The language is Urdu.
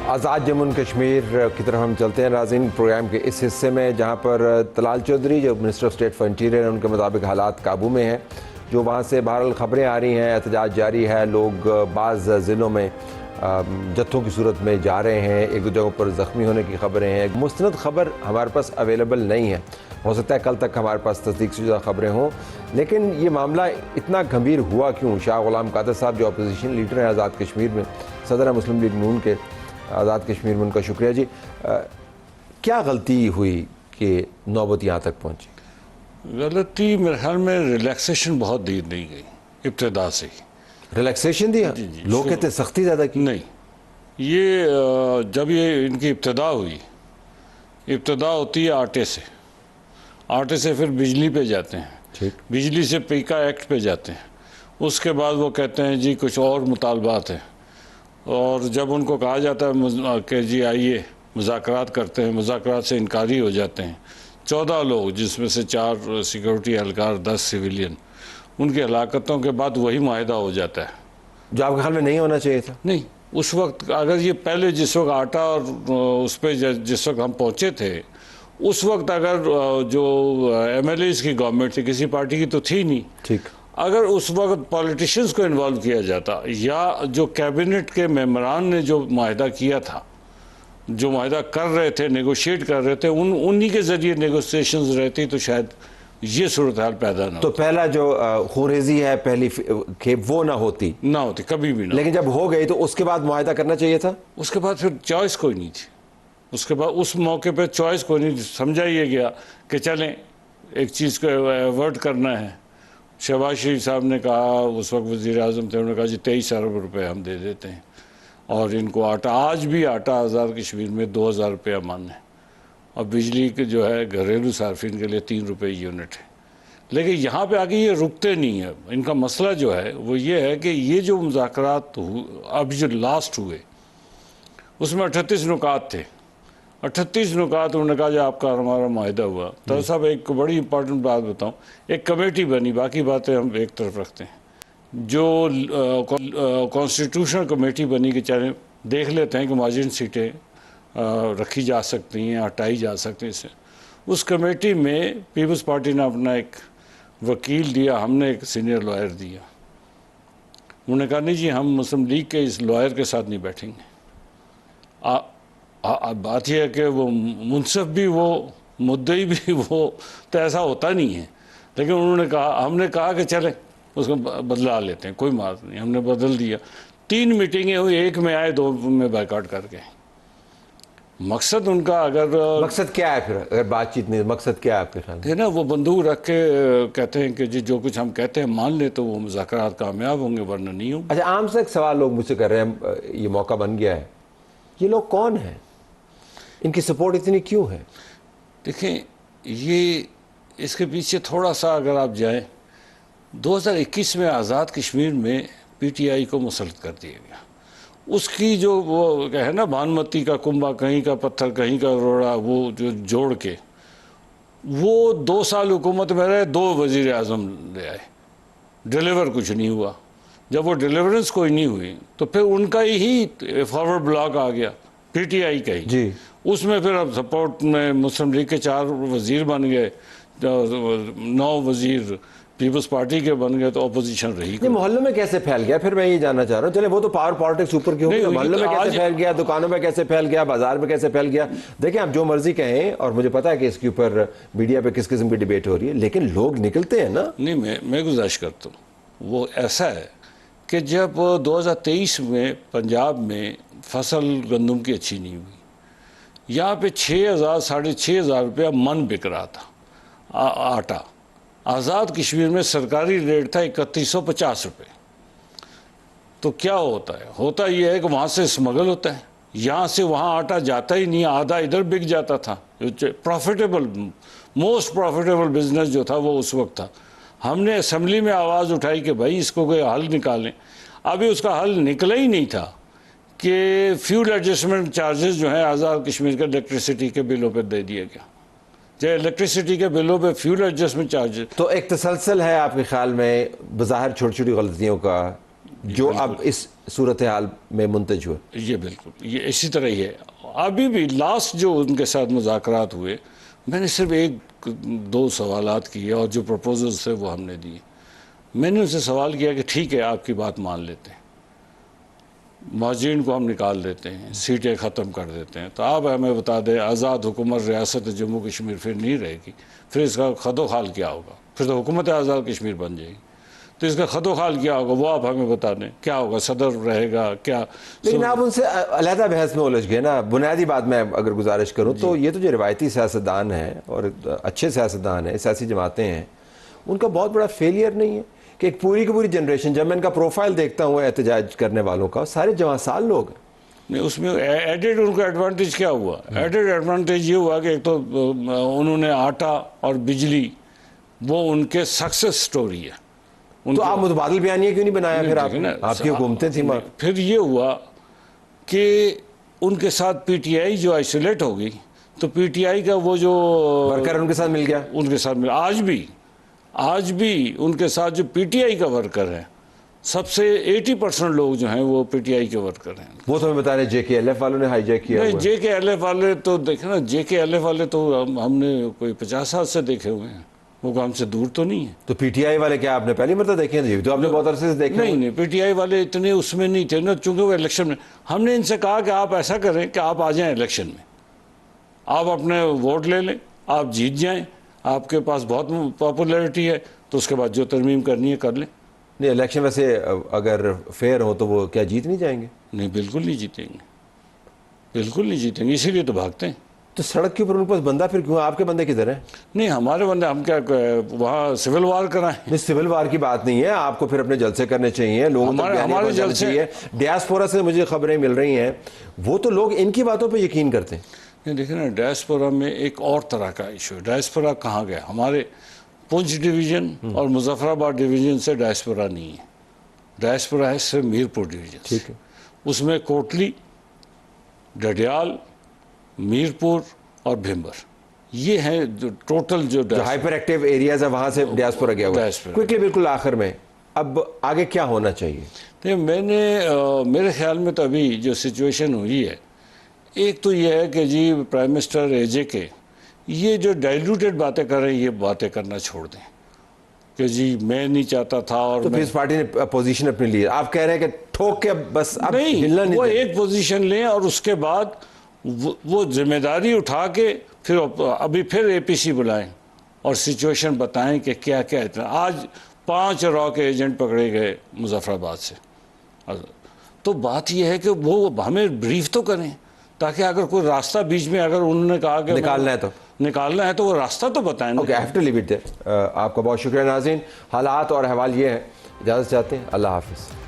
آزاد جموں کشمیر کی طرف ہم چلتے ہیں ناظرین پروگرام کے اس حصے میں، جہاں پر طلال چودھری جو minister of state for interior ہیں، ان کے مطابق حالات قابو میں ہیں. جو وہاں سے بہرحال خبریں آ رہی ہیں، احتجاج جاری ہے، لوگ بعض ضلعوں میں جتھوں کی صورت میں جا رہے ہیں، ایک دو جگہوں پر زخمی ہونے کی خبریں ہیں. مستند خبر ہمارے پاس اویلیبل نہیں ہے، ہو سکتا ہے کل تک ہمارے پاس تصدیق شدہ خبریں ہوں. لیکن یہ معاملہ اتنا گھمبیر ہوا کیوں؟ شاہ غلام قادر صاحب جو اپوزیشن لیڈر ہیں آزاد کشمیر میں، صدر ہیں مسلم لیگ نون کے آزاد کشمیر میں، ان کا شکریہ جی. کیا غلطی ہوئی کہ نوبت یہاں تک پہنچی؟ غلطی میرے خیال میں ریلیکسیشن بہت دیر نہیں گئی ابتدا سے ہی. ریلیکسیشن دیا؟ لوگ کہتے ہیں سختی زیادہ کی. نہیں، یہ جب یہ ان کی ابتدا ہوئی، ابتدا ہوتی ہے آٹے سے پھر بجلی پہ جاتے ہیں، بجلی سے پیکا ایکٹ پہ جاتے ہیں، اس کے بعد وہ کہتے ہیں جی کچھ اور مطالبات ہیں. اور جب ان کو کہا جاتا ہے کہ جی آئیے مذاکرات کرتے ہیں، مذاکرات سے انکاری ہو جاتے ہیں. 14 لوگ، جس میں سے 4 سیکورٹی اہلکار، 10 سویلین، ان کی ہلاکتوں کے بعد وہی معاہدہ ہو جاتا ہے. جو آپ کے خیال میں نہیں ہونا چاہیے تھا؟ نہیں، اس وقت اگر یہ پہلے جس وقت آٹا اور اس پہ جس وقت ہم پہنچے تھے، اس وقت اگر جو ایم ایل ایز کی گورنمنٹ تھی، کسی پارٹی کی تو تھی نہیں، ٹھیک، اگر اس وقت پولیٹیشنز کو انوالو کیا جاتا، یا جو کیبنٹ کے ممبران نے جو معاہدہ کیا تھا، جو معاہدہ کر رہے تھے، نیگوشیٹ کر رہے تھے، انہی کے ذریعے نیگوشیشنز رہتی تو شاید یہ صورتحال پیدا نہ تو پہلا جو خونریزی ہے پہلی کہ وہ نہ ہوتی کبھی بھی نہ. لیکن جب ہو گئی تو اس کے بعد معاہدہ کرنا چاہیے تھا. اس کے بعد پھر چوائس کوئی نہیں تھی. اس کے بعد اس موقع پہ چوائس کوئی نہیں تھی. سمجھا یہ گیا کہ چلیں ایک چیز کو ایورٹ کرنا ہے. شہباز شریف صاحب نے کہا، اس وقت وزیر اعظم تھے، انہوں نے کہا جی 23 ارب روپے ہم دے دیتے ہیں، اور ان کو آج بھی آٹا آزاد کشمیر میں 2000 روپیہ من ہے، اور بجلی کے جو ہے گھریلو صارفین کے لیے 3 روپے یونٹ ہے. لیکن یہاں پہ آگے یہ رکتے نہیں ہیں. ان کا مسئلہ جو ہے وہ یہ ہے کہ یہ جو مذاکرات اب جو لاسٹ ہوئے، اس میں 38 نکات تھے. 38 نکات انہوں نے کہا جو آپ کا ہمارا معاہدہ ہوا. تو صاحب ایک بڑی امپورٹنٹ بات بتاؤں، ایک کمیٹی بنی، باقی باتیں ہم ایک طرف رکھتے ہیں، جو کانسٹیٹیوشنل کمیٹی بنی کہ چلیں دیکھ لیتے ہیں کہ مارجن سیٹیں رکھی جا سکتی ہیں، ہٹائی جا سکتی ہیں. اس کمیٹی میں پیپلز پارٹی نے اپنا ایک وکیل دیا، ہم نے ایک سینئر لائر دیا. انہوں نے کہا نہیں جی ہم مسلم لیگ کے اس لائر کے ساتھ نہیں بیٹھیں گے. بات یہ ہے کہ وہ منصف بھی وہ، مدعی بھی وہ، تو ایسا ہوتا نہیں ہے. لیکن انہوں نے کہا، ہم نے کہا کہ چلیں اس کو بدلا لیتے ہیں، کوئی بات نہیں. ہم نے بدل دیا. 3 میٹنگیں ہوئی، ایک میں آئے، 2 میں بائیکاٹ کر گئے. مقصد ان کا مقصد کیا ہے پھر؟ اگر بات چیت نہیں، مقصد کیا ہے آپ کے خیال میں؟ نا وہ بندوق رکھ کے کہتے ہیں کہ جی جو کچھ ہم کہتے ہیں مان لیں تو وہ مذاکرات کامیاب ہوں گے، ورنہ نہیں ہوں. اچھا، عام سے ایک سوال لوگ مجھ سے کر رہے ہیں، یہ موقع بن گیا ہے، یہ لوگ کون ہیں؟ ان کی سپورٹ اتنی کیوں ہے؟ دیکھیں، یہ اس کے پیچھے تھوڑا سا اگر آپ جائیں، 2021 میں آزاد کشمیر میں پی ٹی آئی کو مسلط کر دیا گیا. اس کی جو وہ ہے نا بھانمتی کا کنبہ، کہیں کا پتھر کہیں کا روڑا، وہ جو جوڑ کے وہ 2 سال حکومت میں رہے، 2 وزیر اعظم لے آئے، ڈیلیور کچھ نہیں ہوا. جب وہ ڈیلیورنس کوئی نہیں ہوئی تو پھر ان کا ہی فارورڈ بلاک آ گیا، پی ٹی آئی کا ہی جی. اس میں پھر اب سپورٹ میں مسلم لیگ کے 4 وزیر بن گئے، 9 وزیر پیپلز پارٹی کے بن گئے، تو اپوزیشن رہی. یہ محلوں میں کیسے پھیل گیا؟ پھر میں یہ جاننا چاہ رہا ہوں. چلے وہ تو پاور پالیٹکس اوپر کی ہوگی، محلوں میں کیسے پھیل گیا، دکانوں میں کیسے پھیل گیا، بازار میں کیسے پھیل گیا؟ دیکھیں آپ جو مرضی کہیں، اور مجھے پتا ہے کہ اس کے اوپر میڈیا پہ کس قسم کی ڈیبیٹ ہو رہی ہے، لیکن لوگ نکلتے ہیں نا. نہیں، میں گزارش کرتا ہوں، وہ ایسا ہے کہ جب 2023 میں پنجاب میں فصل گندم کی اچھی نہیں ہوئی، یہاں پہ 6,000 6,500 روپیہ من بک رہا تھا آٹا. آزاد کشمیر میں سرکاری ریٹ تھا 3150 روپے. تو کیا ہوتا یہ ہے کہ وہاں سے اسمگل ہوتا ہے، یہاں سے وہاں آٹا جاتا ہی نہیں، آدھا ادھر بک جاتا تھا. پروفیٹیبل، موسٹ پروفیٹیبل بزنس جو تھا وہ اس وقت تھا. ہم نے اسمبلی میں آواز اٹھائی کہ بھائی اس کو کوئی حل نکالیں. ابھی اس کا حل نکلا ہی نہیں تھا کہ فیول ایڈجسٹمنٹ چارجز جو ہیں آزاد کشمیر کے الیکٹریسٹی کے بلوں پہ دے دیا گیا. جو الیکٹریسٹی کے بلوں پہ فیول ایڈجسٹمنٹ چارجز، تو ایک تسلسل ہے آپ کے خیال میں بظاہر چھوٹی چھوٹی غلطیوں کا؟ جو اب اس صورتحال میں منتج ہوئے. یہ بالکل یہ اسی طرح ہی ہے. ابھی بھی لاسٹ جو ان کے ساتھ مذاکرات ہوئے میں نے صرف 1-2 سوالات کیے اور جو پروپوزلز تھے وہ ہم نے دیے. میں نے ان سے سوال کیا کہ ٹھیک ہے آپ کی بات مان لیتے ہیں, مہاجرین کو ہم نکال دیتے ہیں, سیٹیں ختم کر دیتے ہیں, تو آپ ہمیں بتا دیں آزاد حکومت ریاست جموں کشمیر پھر نہیں رہے گی, پھر اس کا خد و خال کیا ہوگا؟ پھر تو حکومت آزاد کشمیر بن جائے گی. تو اس کا خد و خال کیا ہوگا وہ آپ ہمیں بتا دیں. کیا ہوگا؟ صدر رہے گا کیا؟ لیکن آپ ان سے علیحدہ بحث میں الجھ گئے نا. بنیادی بات میں اگر گزارش کروں تو یہ تو جو روایتی سیاستدان ہیں اور اچھے سیاستدان ہیں, سیاسی جماعتیں ہیں, ان کا بہت بڑا فیلئر نہیں ہے کہ ایک پوری کی پوری جنریشن, جب میں ان کا پروفائل دیکھتا ہوں احتجاج کرنے والوں کا, سارے جوان سال لوگ ہیں. نہیں, اس میں ایڈڈ ان کا ایڈوانٹیج کیا ہوا؟ ایڈڈ ایڈوانٹیج یہ ہوا کہ ایک تو انہوں نے آٹا اور بجلی وہ ان کے سکسس سٹوری ہے. تو آپ متبادل بیانیہ کیوں نہیں بنایا پھر آپ کی حکومتیں تھیں؟ پھر یہ ہوا کہ ان کے ساتھ پی ٹی آئی جو آئسولیٹ ہو گئی, تو پی ٹی آئی کا وہ جو ورکر ان کے ساتھ مل گیا, ان کے ساتھ ملا. آج بھی ان کے ساتھ جو پی ٹی آئی کا ورکر ہے, سب سے 80% لوگ جو ہیں وہ پی ٹی آئی کے ورکر ہیں. وہ تو ہمیں بتا رہے جے کے ایل ایف والوں نے ہائی جیک کیا. نہیں, جے کے ایل ایف والے تو دیکھیں نا, جے کے ایل ایف والے تو ہم نے کوئی 50 سال سے دیکھے ہوئے ہیں, وہ ہم سے دور تو نہیں ہے. تو پی ٹی آئی والے کیا آپ نے پہلی مرتبہ دیکھے ہیں؟ تو آپ نے بہت عرصے سے دیکھے. نہیں, پی ٹی آئی والے اتنے اس میں نہیں تھے نا, چونکہ وہ الیکشن میں, ہم نے ان سے کہا کہ آپ ایسا کریں کہ آپ آ جائیں الیکشن میں, آپ اپنے ووٹ لے لیں, آپ جیت جائیں, آپ کے پاس بہت پاپولیرٹی ہے, تو اس کے بعد جو ترمیم کرنی ہے کر لیں. نہیں, الیکشن ویسے اگر فیئر ہو تو وہ کیا جیت نہیں جائیں گے؟ نہیں, بالکل نہیں جیتیں گے, بالکل نہیں جیتیں گے, اسی لیے تو بھاگتے ہیں. تو سڑک کے اوپر ان کے پاس بندہ پھر کیوں؟ آپ کے بندے کدھر ہیں؟ نہیں, ہمارے بندے ہم کیا وہاں سول وار کرائیں؟ نہیں, سول وار کی بات نہیں ہے, آپ کو پھر اپنے جلسے کرنے چاہیے, لوگوں تک بیانیہ پہنچانا چاہیے. ڈیاسپورا سے مجھے خبریں مل رہی ہیں, وہ تو لوگ ان کی باتوں پہ یقین کرتے ہیں. نہیں, دیکھیں نا, ڈیاسپورا میں ایک اور طرح کا ایشو ہے. ڈیاسپورا کہاں گیا؟ ہمارے پونچھ ڈویژن اور مظفر آباد ڈویژن سے ڈیاسپورا نہیں ہے. ڈیاسپورا ہے صرف میرپور ڈویژن. ٹھیک ہے, اس میں کوٹلی, ڈڈیال, میرپور اور بھمبر, یہ ہیں جو ٹوٹل جو ہائپر ایکٹیو ایریاز ہے, وہاں سے ڈیاسپورا گیا ہوا ہے. کوئکلی بالکل آخر میں, اب آگے کیا ہونا چاہیے؟ میرے خیال میں تو ابھی جو سچویشن ہوئی ہے, ایک تو یہ ہے کہ جی پرائم منسٹر اے جے کے یہ جو ڈائلوٹیڈ باتیں کر رہے ہیں, یہ باتیں کرنا چھوڑ دیں کہ جی میں نہیں چاہتا تھا. اور تو پھر اس پارٹی نے پوزیشن اپنی لی, آپ کہہ رہے ہیں کہ ٹھوک کے بس اب ہلنا نہیں, وہ ایک پوزیشن لیں اور اس کے بعد وہ ذمہ داری اٹھا کے پھر ابھی پھر اے پی سی بلائیں اور سچویشن بتائیں کہ کیا کیا اتنا. آج 5 را کے ایجنٹ پکڑے گئے مظفر آباد سے. تو بات یہ ہے کہ وہ ہمیں بریف تو کریں, تاکہ اگر کوئی راستہ بیچ میں اگر انہوں نے کہا کہ نکالنا ہے تو وہ راستہ تو بتائیں. Okay, I have to leave it there. آپ کا بہت شکریہ. ناظرین, حالات اور احوال یہ ہیں. اجازت چاہتے ہیں. اللہ حافظ.